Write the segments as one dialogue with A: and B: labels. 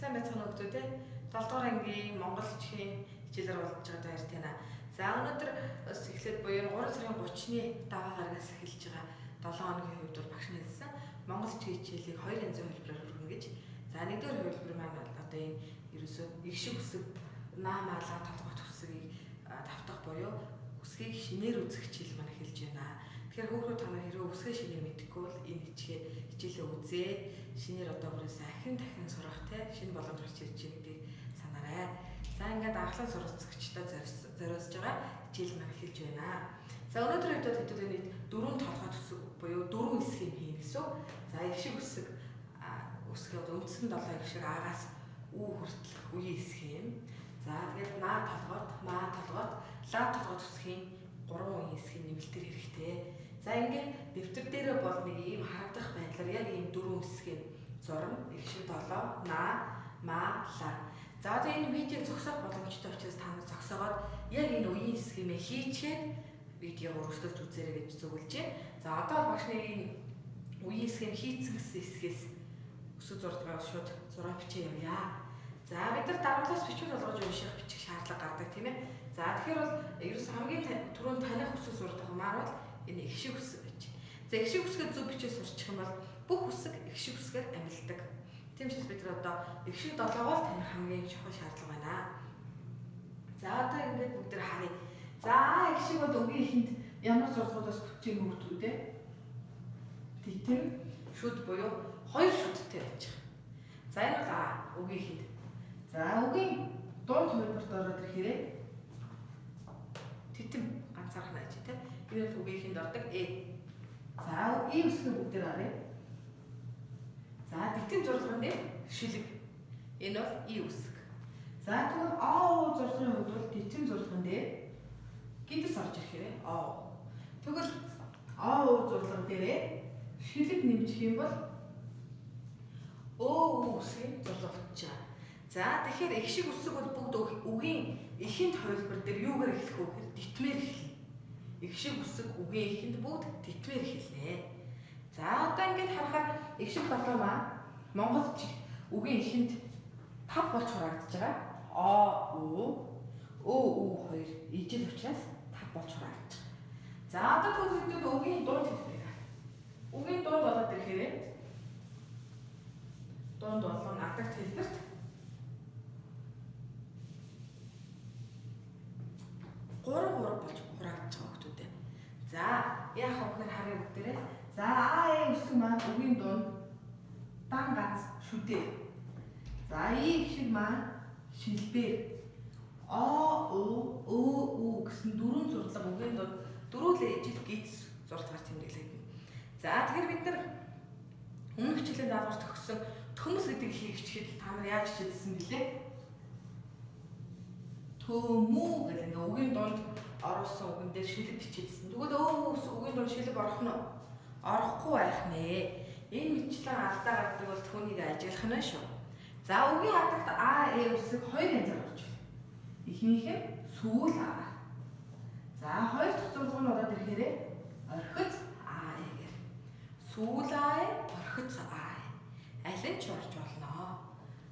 A: Сайн байцгаана хүмүүс те. 7 дугаар ангийн Монгол хичээлийн хичээлээр болж байгаа баяр тана. За өнөөдөр бас эхлээд буюу 3 сарын 30-ны даваа гарагаас эхэлж байгаа 7 хоногийн хувьд бол багш хэлсэн Монгол хичээлийг 2 янзын хэлбэрээр хөргөн гэж. За нэгдүгээр хэлбэр маань бол одоо энэ ерөөсөө их шиг үсэг наамаалаа толгойт үсгийг давтах буюу үсгийг шинээр үзэх хичээл маань эхэлж байна. Тэгэхээр хүүхдүүд та нар хэрвээ үсгээ шинээр мэдэхгүй бол энэ хичээлээ үзээ. Шинээр одоо бүрээс ахин дахин сурах те шинэ боломж гарч ирж байгаа гэдгийг санаарай. За ингээд анхлын суралцагчдаа зориулж байгаа хичээл маань эхэлж байна. За өнөөдөр хэд хэдүүл нийт 4 толгойт үсэг буюу 4 хэсгийг хийнэ гэсэн. За их шиг үсэг үсгээ одоо үндсэн 7 их шиг агаас үү хүртэл үеийн хэсэг юм. За тэгээд наа толгойт, маа толгойт, лаа толгойт үсгийн 3 үеийн хэсгийг нэмэлтээр хэрэгтэй. За ингээд дэвтэр дээр бол нэг ийм харагдах байдлаар яг ийм 4 хэсгийн зурм их шиг 7 наа маа лаа. За одоо энэ видеог зогсоох боломжтой учраас та нар зогсоогоод яг энэ үеийн хэсгийг хийчихэд видеог өргөжлөж үзээрэй гэж зөвлөж байна. За одоо багшны энэ үеийн хэсгийг хийцэн хэсгээс өсөж зурж байгаа шууд зураг бичээ явъя. За бид нар дарамтлаас бичвэр болгож унших бичих шаардлага гардаг тийм ээ. За тэгэхээр бол ерөөс хамгийн түрүүнд таних үсэг зурдаг маань бол энэ их шиг үсэг гэж. За их шиг үсгээ зөв бичээ сурчих юм бол бүх үсэг их шиг үсгээр амилдаг. Тийм учраас бид нар одоо их шиг 7-оор таних хамгийн чухал шаардлага байна. За одоо ингээд бүгд тэ харъя. За их шиг бол үгийн ихэнд ямар зургуудаас бүтэж хөгждөг үү? Титэм шүд буюу 2 шүдтэй байж байгаа. За энэ бол үгийн ихэнд. За үгийн дунд хувилбарт ороод ирэхээр титэм ганцаархан байж тийм. Энэ бол үгийн ихэнд ордог э. За үгийн үсгээ бүгдээр харъя. За титэм зурлагын дээр шилэг. Энэ бол и үсэг. За тэгвэл оо зурлагын хувьд бол титэм зурлагын дээр гидс орж ирэхээр тэгвэл оо зурлага дээрээ шилэг нэмжих юм бол үсгийн зурлага бүтэж байгаа. За тэгэхээр их шиг үсэг бол бүгд үгийн ихэнд хувилбар дээр юугаар эхлэх вэ гэхээр титмээр эхэлнэ. Их шиг үсэг үгийн ихэнд бүгд титмээр эхэлнэ. За одоо ингээд харахаар их шиг 7 маань Монголд үгийн ихэнд 5 болж хураагдаж байгаа. Өө 2 ижил учраас 5 болж хураагдаж байгаа. За одоо тэгвэл үгийн дунд хэлбэр. Үгийн дунд болоод ирэхээр дунд болон адагт хэлбэрт 3 болж хураагдаж байгаа хүмүүстээ. За яах вэ гэхээр харъя бүгдээрээ. За үсэг маань үгийн дунд дан ганц шүдээ. За их шиг маань шилбээр гэсэн 4 зурлага үгийн дунд дөрвөлээ ижил гидс зурлагаар тэмдэглэгдэнэ. За тэгэхээр бид нар өмнөх хичээлийн даалгавар төгссөн төмс гэдэг ихийг хичээхэд та нар яаж хичээлсэн бэлээ? Төмүү гэдэг ингээ үгийн дунд оруулсан үгэн дээр шилэг бичээдсэн. Тэгвэл үгийн дунд шилэг орох нь орохгүй байх нэ. Энэ мэтчлэн алдаа гардаг бол түүнийг ажиглах нь шүү. За үгийн хадагт үсэг 2 янзаар орж байна. Эхнийх нь сүүл За хоёр дахь зураг нь ороод ирэхээр орхиц гэх. Сүүл орхиц аль нь ч орж болно.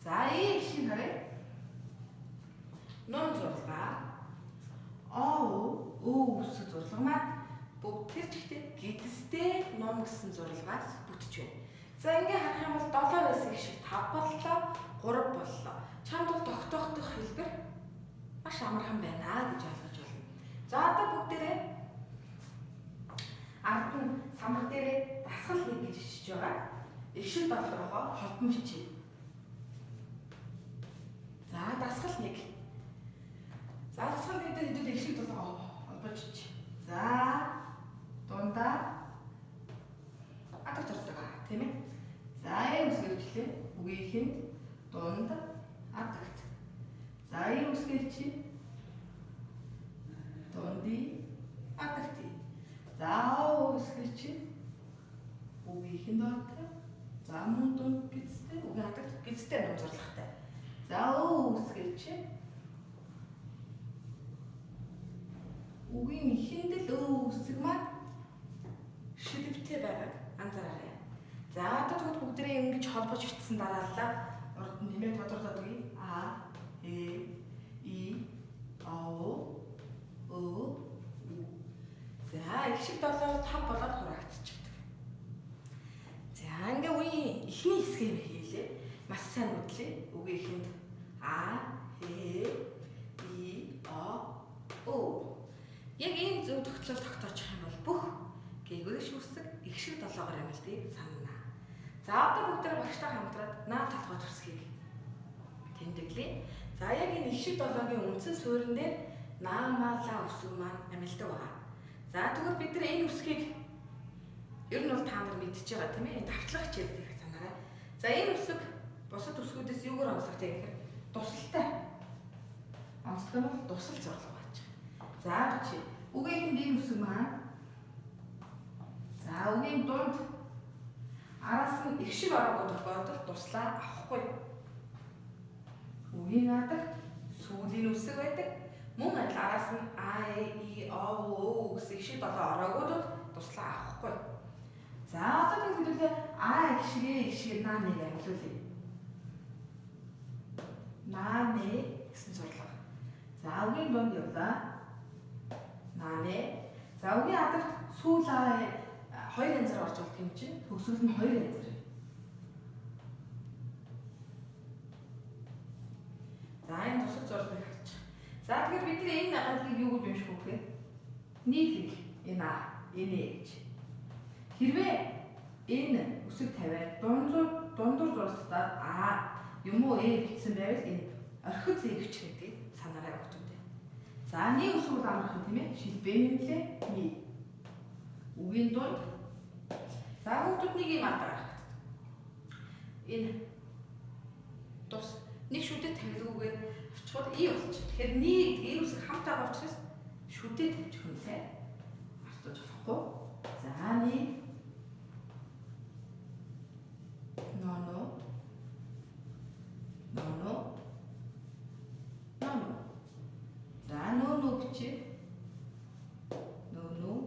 A: За их шиг харъя. Ном зурлага үсэг зурлага маань бүгд тэр чигтээ гидстэй ном гэсэн зурлагаас бүтэж байна. За ингээ харах юм бол 7 байсан их шиг 5 боллоо, 3 боллоо. Чамд бол тогтоох хэлбэр маш амархан байна гэж ойлгож байна. За одоо бүгдээрээ ард нь самбар дээрээ дасгал 1 гэж бичиж байгаа. Их шиг 7-гоо холбон бичээ. За дасгал 1. За дасгал 1 дээр хэдүүл их шиг 7-гоо холбож бичээ. За дундаа адагт ордог тийм ээ. За үсгээр бичлээ. Үгийн ихэнд дунд адагт. За үсгээр чи дунди адагт. За үсгээр чи үгийн ихэнд ордог. За мөн дунд гидстэй үгийн адагт гидстэй ном зурлагтай. За үсгээр чи үгийн ихэнд л үсэг маань шилэгтэй байгааг анзаараарай. За одоо бүгдээрээ ингэж холбож бичсэн дараалал урд нь нэмээд тодор сайн үтлээ. Үгийн эхэнд а, э, и, о. Яг ийм зөв тогтолцоо тогтоочих юм бол бүх гээгүйш үсэг их шиг долоогоор амилтыг санана. За одоо бүгдээ багштай хамтраад наа толгой төсгийг тэмдэглэе. За яг энэ их шиг долоогийн үндсэн суурин дээр наамаалаа үсэг маань амилдаг байна. За тэгвэл бид нар энэ үсгийг ер нь бол та нар мэдчихэж байгаа тийм ээ. Давтлах хичээл гэх санаарай. За энэ үсэг бусад үсгүүдээс юугаар онцлогтой гэхээр тусалтай. Онцлог нь тусал зурлаг байж байгаа. За чи үгийн эхэнд энэ үсэг маань за үгийн дунд араас нь их шиг ороогүй тохиолдолд туслаа авахгүй. Үгийн гадагт сүүлийн үсэг байдаг. Мөн адил араас нь а, э, и, о гэсэн их шиг долоо ороогууд туслаа авахгүй. За одоо тэгвэл а их шиг наа нэг амилуулъя. Наа нэ гэсэн зурлага. За үгийн дунд явлаа. Наа нэ. За үгийн гадагт сүүл а хоёр янзаар орж болт юм чинь төгсгөл нь хоёр янзаар. За энэ тусал зургийг харчих. За тэгэхээр бид энэ дагалыг юу гэж унших вэ гэхээр нийлэг энэ а энэ гэж. Хэрвээ энэ үсэг тавиад дундуур зурсдаад а юм уу э бичсэн байвал энэ орхиц эвч гэдэг санаарай өгчтэй. За нэг үсэг амрах юм тийм ээ. Шил бэмлээ ми. Үгийн дунд за хүүхдүүд нэг юм аваад энэ тус нэг шүдэд тавилгүйгээр авчихвал и болчих. Тэгэхээр нэг энэ үсэг хамт байгаа учраас шүдэд тавьчих юм лээ. Артаж болохгүй. За нэг ноно за нөө гэж нөө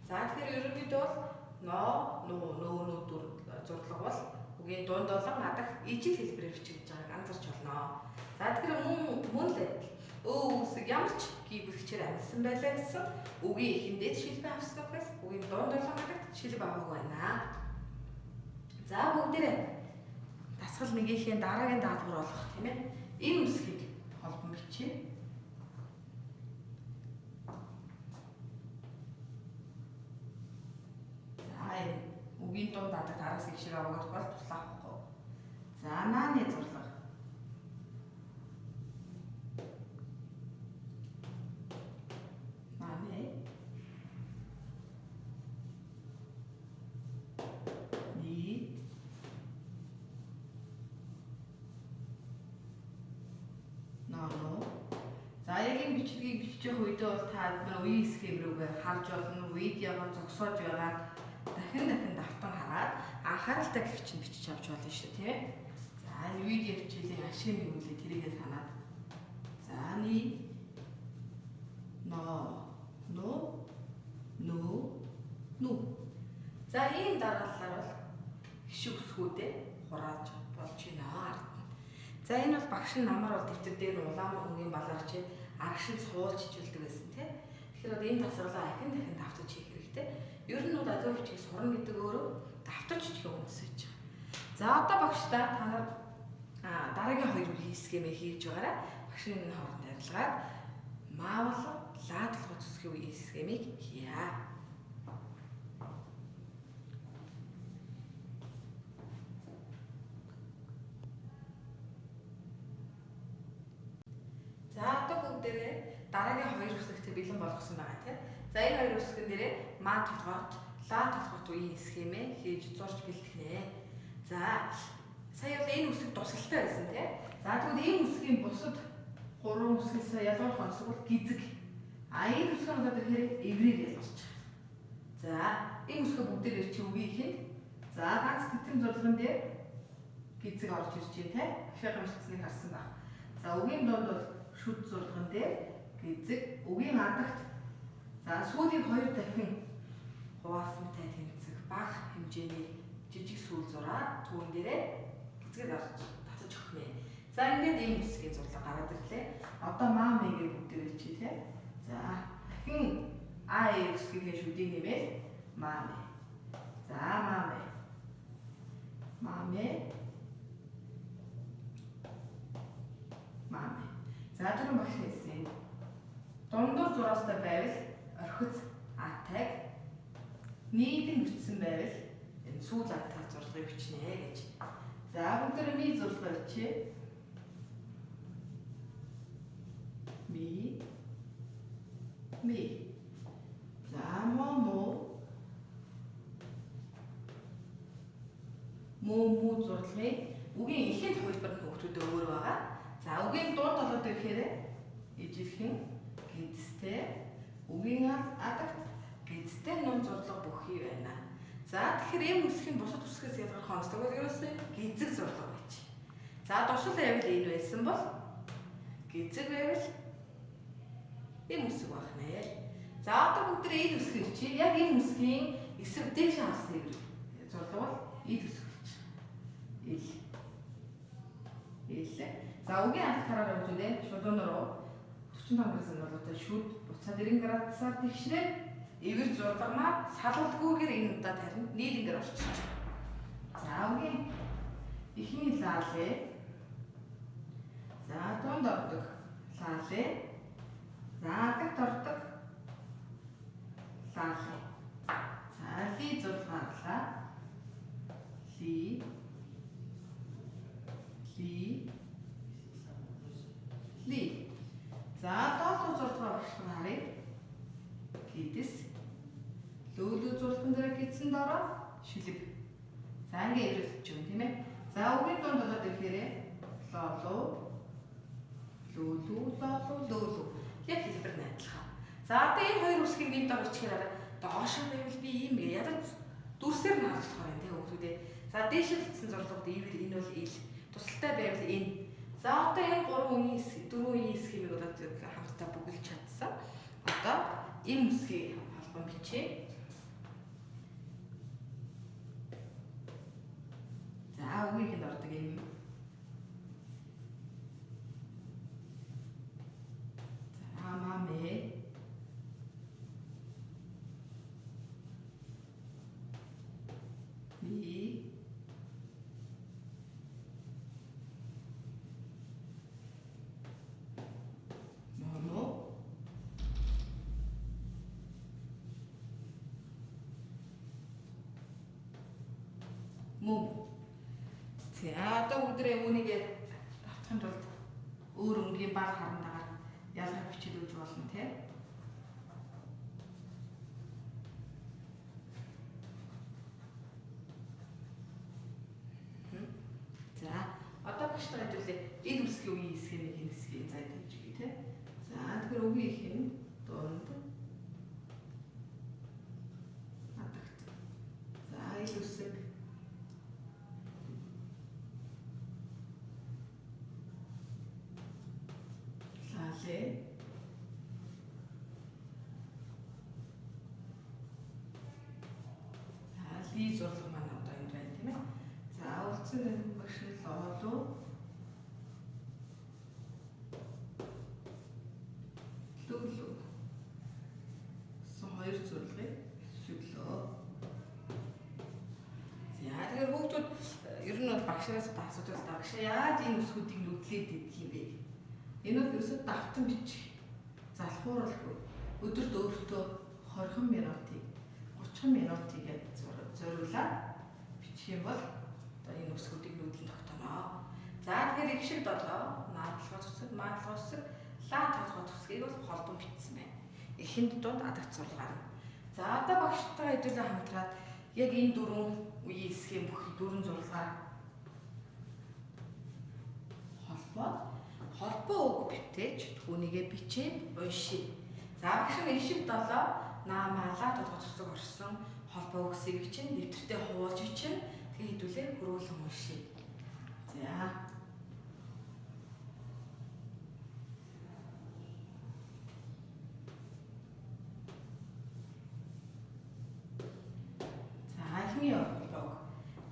A: за тэгэхээр ерөнхийдөө бол нөө зурлаг бол үгийн дунд болон гадагт ижил хэлбэрээр бичиж байгааг анзарч болно. За тэгэхээр мөн л үсэг ямар ч гүйцэтгэгээр амилсан байлаа гэсэн үгийн эхэндээ шилбэ авсан учраас үгийн дунд болон гадагт шилбэ аваагүй байна. За бүгдээрээ дасгал нэгийнхээ дараагийн даалгавар болох тийм ээ. Энэ үсгийг холбон бичье. Үгийн дунд гадагт араас их шиг аваад бол туслах байхгүй. За нааны зурлага. Нааны. Ни. Ноо. За яг энэ бичлэгийг бичиж явах үедээ бол та үеийн схем рүүгээ харж болно. Видеогоо зогсоож байгаа. Дахин давтан хараад анхааралтай гэх чинь бичиж авч болно шүү дээ, тийм ээ. За энэ видео хичээлийн ашиг нь юу вэ? Тэрийгээ санаад. За ни нөө. За ийм дараалалаар бол хишиг үсгүүдээ хурааж болж байна. За энэ бол багш нь намар бол дэвтэр дээр улаан өнгийн балаарч аргашин суулж хичүүлдэг байсан, тийм. Тэгэхээр энэ тасгалаа дахин давтаж хийх хэрэгтэй. Ер нь бол азуу бичгийг сурна гэдэг өөрөө давтаж чих үнсэж байгаа. За одоо багштай та нар дараагийн хоёр үеийн схемээ хийж байгаарай. Багшийн хооронд арилгаад маавал лаа толгой зүсгийн үеийн схемийг хийя. За одоо бүгдээрээ дараагийн хоёр үсэгтэй бэлэн болгосон байгаа тийм. За энэ хоёр үсгэн дээрээ маа толгойт, лаа толгойт үеийн схемээ хийж зурж бэлтгэнэ. За сая бол энэ үсэг тусалтай байсан тийм. За тэгвэл энэ үсгийн бусад гурван үсгээс ялгуулах онцлог бол гизэг. Энэ үсэг нь одоо тэгэхээр эврээр ялгарч байгаа. За энэ үсгээ бүгдээр чи үеийн эхэнд. За ганц тэтгэн зурлаган дээр гизэг орж ирж байна тийм. Ахиад амжилтсныг харсан баг. За үгийн дунд бол шүд зурлаган дээр гизэг, үгийн гадагт за сүүлийн хоёр дахин хуваасантай тэмцэх бага хэмжээний жижиг сүүл зураад түүн дээрээ гизгээд орж татаж өгөх нэ. За ингээд ийм үсгийн зурлаг гараад ирлээ. Одоо маа мэгээ бүгдээр чи тийм. За дахин А үсгийн шүдийг нэмээд маа мэ. За маме. Маме. За дөрөв багш хэлсэн. Дундуур зураастай байвал орхиц атайг нийтэн бичсэн байвал энэ сүүл атайг зурлагыг бичнэ гэж. За бүгд ми зурлагыг бичээ. Ми. За мо. Мо зурлагыг үгийн ихэнх хувилбар нь хүүхдүүдэд өөр байгаа. За үгийн дунд толгойд ирэхээр ижилхэн гидстэй үгийн адагт гидстэй ном зурлага бүхий байна. За тэгэхээр ийм үсгийн бусад үсгээс ялгарх онцлог бол ерөөсөө гизэг зурлага байж. За дуршил байвал энэ байсан бол гизэг байвал ийм үсэг байх нэ. За одоо бүгд энэ үсгийг чи яг энэ үсгийн эсрэг дээш хаасныг зурлага бол энэ үсэг гэж. Ил. За үгийн алхаараар үзүүлээ. Шулуун руу 45 градус нь бол одоо шүд буцаад 90 градусаар тэгшрээд эвэр зурлагнаа салгалгүйгээр энэ удаад харин нийлэнгээр орчих. За үгийн ихний лаалээ. За дунд ордог лаалээ. За агт ордог лаалээ. За ли зургаарлаа. Ли. За доолуу зурдлага багшлан харъя. Гидс. Лөөлөө зурлагын дээр гидсэн дараа шилэг. За ингэ эврэлж өгнө тийм ээ. За үгийн дунд болоод ирэхээр лоолуу, лөөлөө. Яг хэлбэр нь адилхан. За одоо энэ хоёр үсгийн бие доор ичгээр доошоо байвал би ийм гээ. Ядаж дүрсээр нь харагдах байх тийм хүүхдүүдээ. За дээшээ татсан зурлагууд эвэр энэ бол ил. Тусалтай байвал энэ. За одоо энэ 4 үеийн схемийг одоо хамтдаа бүгэлж чадсан. Одоо энэ үсгийн холбоо бичээ. За үгийг нь ордог юм. За маме. Ми. Мөн. За одоо бүгдрээ үүнийг давтахын тулд өөр өнгийн баг харандагаар ялгаж бичиж өгч болно тийм. За одоо багштай хэдүүлээ энэ үсгийн үеийн схемийг энэ хэсгийг зайд хийж өгье тийм. За тэгэхээр үгийн их нь дунд адагт. За энэ үсэг лаалээ. За ли зурлага маань одоо энд байна тийм ээ. За үлдсэн багш нь лоолуу. Лөөлөө. Хоёр зурлагыг шүглөө. За тэгэхээр хүүхдүүд ер нь бол багшаас асуудал багш яаж энэ үсгүүдийг нүдлээд идэх юм бэ? Энэ бол ерөөсөө давтан бичих. Залхууралгүй. Өдөрт өөртөө 20 минутыг 30 минутыг зориулаад бичих юм бол одоо энэ үсгүүдийг нүүдэн тогтооно. За тэгэхээр их шиг 7 наадлага үсэг, маалга үсэг, лаа толгой үсгийг бол холбон бичсэн байна. Эхэнд дунд адагт зурлагаар. За одоо багштайгаа хэдүүлээ хамтраад яг энэ 4 үеийн схем бүх 4 зурлагаар холбоо үг бүтээж түүнийгээ бичээд уншия. За багш нь ишив 7 наамаалаа толгой үсэг орсон холбоо үгсийг чинь нэвтрэлтэд хуулж чинь тэгээ хэдүүлээ хөрвүүлэн уншия. За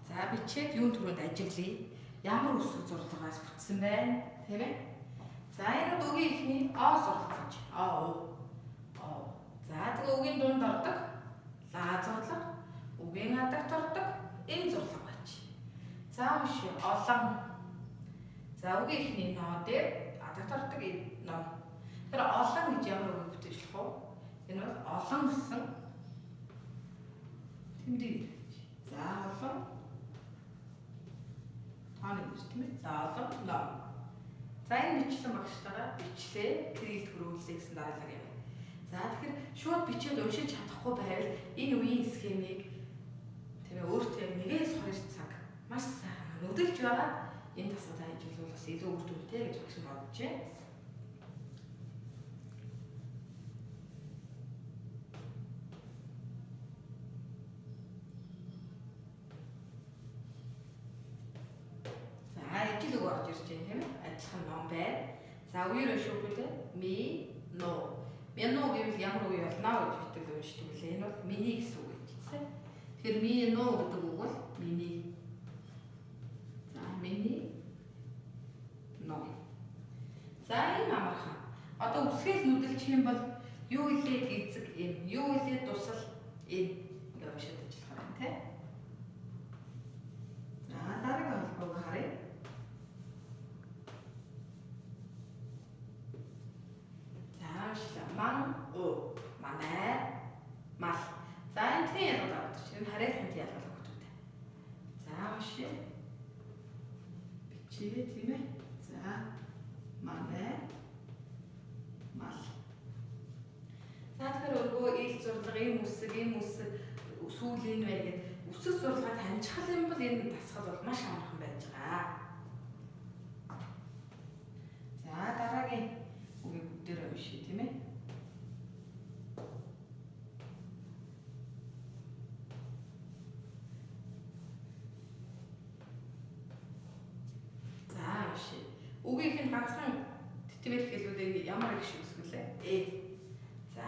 A: За бичээд юун түрүүнд ажиглая. Ямар үсэг зурлагаас бүтсэн байна, тийм ээ? За энэ үгийн ихний А зурлаг гэж. А. За тэгээ үгийн дунд ордог ла зурлаг, үгийн адагт ордог энэ зурлаг байж. За уншия. Олон. За үгийн эхний ноо дээр дотордог ном. Тэр олон гэж ямар үг бүтээжлэх вэ? Энэ бол олон гэсэн тэмдэг. За олон тооны гэж тийм ээ. За олон ном. За энэ бичлэн багштайгаа бичлээ кириллд хөрвүүлээ гэсэн дараалал юм. За тэгэхээр шууд бичээд уншиж чадахгүй байвал энэ үеийн схемийг тийм ээ өөртөө нэгээс 2 цаг маш сайхан нүдэлж байгаа энэ тасгал ажиллавал бас илүү үр дүнтэй гэж багш бодож байна. Ажил үг орж ирж байна тийм ээ. Адилхан ном байна. За үеэр шүүхүүлээ. Ми, но. Ми но гэвэл ямар үе болно гэж битэл уншдаг үлээ. Энэ бол миний гэсэн үг гэж тийм. Тэгэхээр ми но гэдэг үг бол миний. За миний но. За энэ амархан. Одоо үсгээл нүдэлчих юм бол юу илээ эзэг юм, юу илээ тусал энэ гэж уншаад ажиллах юм тийм. За дараагийн холбоог харъя. Ман, оо, манай, мал. За энэ тийм ялгал авдаг чинь харьяалахын ялгал өгдөг. За машин. Бичээ тийм ээ. За манай, мал. За тэгэхээр өргөө ил зурлага ийм үсэг сүүлийн вэ гэдэг үсэг зурлагаа таньчихал юм бол энэ дасгал бол маш амархан байж байгаа. За дараагийн үгийг бүгдээрээ уншия тийм ээ. Үгийнх нь ганцхан тэтмэл хэлбэрийг ямар их шиг үсгэлээ. За,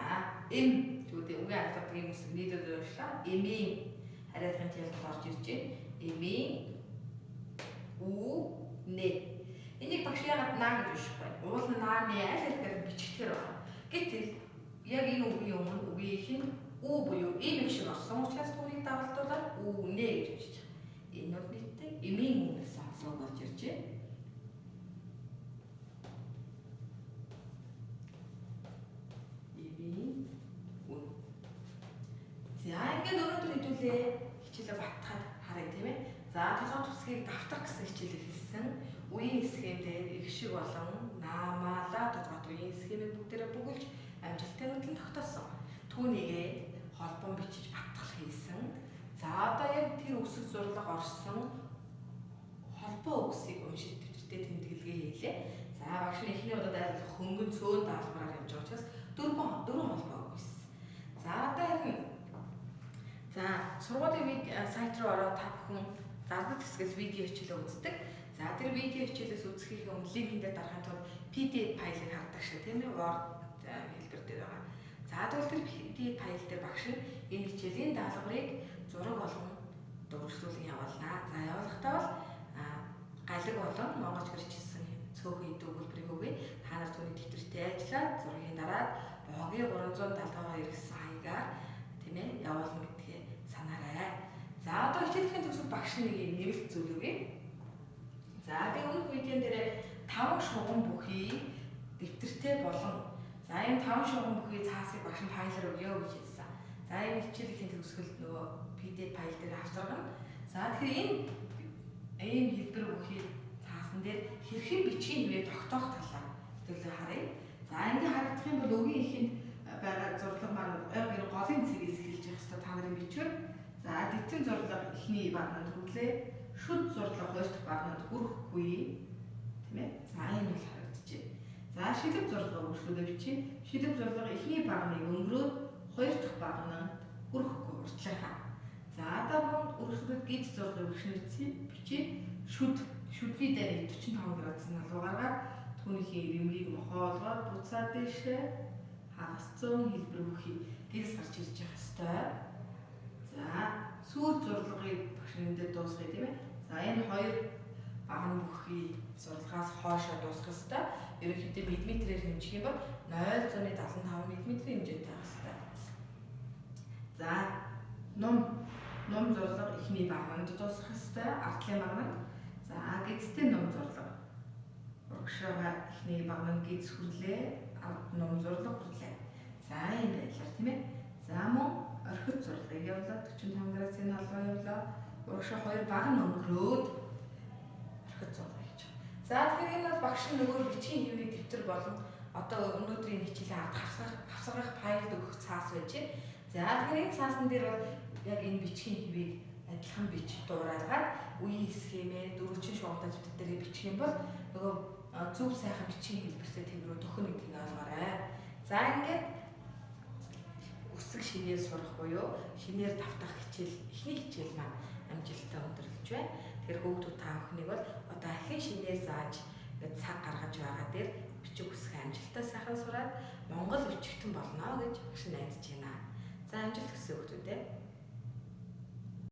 A: эм гэдэг үгийн албадаг юм үсэг нийлээд уншлаа. Эмийн хариалгын ялгал орж ирж байна. Эмийн нэ. Энийг багш яагаад наа гэж унших вэ? Уул нааны аль алгаар бичгээр байна. Гэтэл яг энэ үгийн өмнө үгийнх нь буюу эм шиг орсон учраас түүнийг давалтуулаад нэ гэж уншиж байгаа. Энэ бол нийтдээ эмийн гэсэн асуулт орж ирж байна. За ингээд өнөөдөр хэдүүлээ хичээлээ батхад харъя тийм ээ. За толгой тусгийг давтах гэсэн хичээлийг хэлсэн. Үеийн схемээр их шиг болон наамаалаа тодорхойлт үеийн схемийг бүгдээрээ бүгэлж амжилттай нүдлэн тогтоосон. Түүнийгээ холбон бичиж батгал хийсэн. За одоо яг тэр үсэг зурлага орсон холбоо үгсийг уншиж төвчтэй тэмдэглэгээ хийлээ. За багш нь эхний удаад айлах хөнгөн цөөн даалгавраар явж байгаа учраас дөрвөн холбоо үг хийсэн. За одоо харин сургуулийн сайт руу ороод та бүхэн зардал хэсгээс видео хичээлээ үздэг. За тэр видео хичээлээс үзэхийн өмнө линкэн дээр дарахын тулд PDF файлыг хардаг шиг тийм ээ Word хэлбэр дээр байгаа. За тэгвэл тэр PDF файл дээр багш нь энэ хичээлийн даалгаврыг зураг болгон дурслуулан явуулнаа. За явуулахдаа бол галиг болон монголч гэрчилсэн цөөхөн өгүүлбэрийг өгье. Та нар түүний дэвтэртээ ажиллаад зургийн дараа богийн 372 гэсэн хаягаар тийм ээ явуулна гэдгээ санаарай. За одоо хичээлийн төгсөд багш нэг юм нэмэлт зүйл өгье. За би өмнөх видеон дээр 5 шугам бүхий дэвтэртэй болон за энэ 5 шугам бүхий цаасыг багш нь файлаар өгье гэж хэлсэн. За энэ хичээлийн төгсгөлд нөгөө PDF файл дээр авчиргана. За тэгэхээр энэ хэлбэр бүхий цаасан дээр хэрхэн бичгийн хэмжээ тогтоох талаар төлөв харъя. За ингэ харагдах юм бол өгийн ихэнд байгаа зурлаг маань яг энэ голын цэгээс эхэлж явах хэрэгтэй та нарын бичвэр. За дэвтэн зурлаг эхний багнад хүлээ. Шүд зурлаг хоёр дахь багнад хүрэхгүй. Тийм ээ. За энэ бол харагдчихэ. За шилэг зурлага үргэлжлүүлээ бичиж. Шилэг зурлага эхний багныг өнгөрөөд хоёр дахь багнад хүрэхгүй уртлахаа. За одоо үргэлжлүүлээд гид зурлаг үргэлжлүүлсэн бичиж. Шүдний дээр 45 градус налуу гаргаад түүнийхээ ирэмгийг мохоолгоод буцаад дэшээ хагас 100 хэлбэр бүхий дээс гарч ирж явах ёстой. За сүүл зурлагыг багш нэндээ дуусгая тийм ээ. За энэ хоёр багны бүхий зурлагаас хоошоо дуусгах ёстой. Ерөнхийдөө миллиметрээр хэмжих юм бол 0.75 мм хэмжээтэй байх ёстой. За ном ном зурлага эхний багнанд дуусгах ёстой, ардлын багнанд. За гидстэй ном зурлага. Урагшаага эхний багнанд гидс хүрлээ, ард ном зурлага хүрлээ. За ийм байдлаар тийм ээ. За мөн орхид зурлагыг явуулаад 45 градусын албаа явуулаад урагшаа 2 баган өнгөрөөд орхид зурлага хийж байгаа. За тэгэхээр энэ бол багш нь нөгөө бичгийн хэвийн дэвтэр болон одоо өнөөдрийн хичээлийн ард хавсгах файлд өгөх цаас байж. За тэгэхээр энэ цаасан дээр бол яг энэ бичгийн хэвийг адилхан бич дуурайгаад үеийн схемээ дөрвөлжин шугамтай зүтгэд дээр бичих юм бол нөгөө зөв сайхан бичгийн хэлбэртэй тэг рүү төхөн гэдгийг ойлгоорой. За ингээд үсэг шинээр сурах буюу шинээр давтах хичээл эхний хичээл маань амжилттай өндөрлөж байна. Тэгэхээр хүүхдүүд та бүхнийг бол одоо ахин шинээр зааж ингээд цаг гаргаж байгаа дээр бичиг үсгээ амжилттай сайхан сураад Монгол өчигтөн болно гэж багш найдаж байна. За амжилт хүсье хүүхдүүдээ.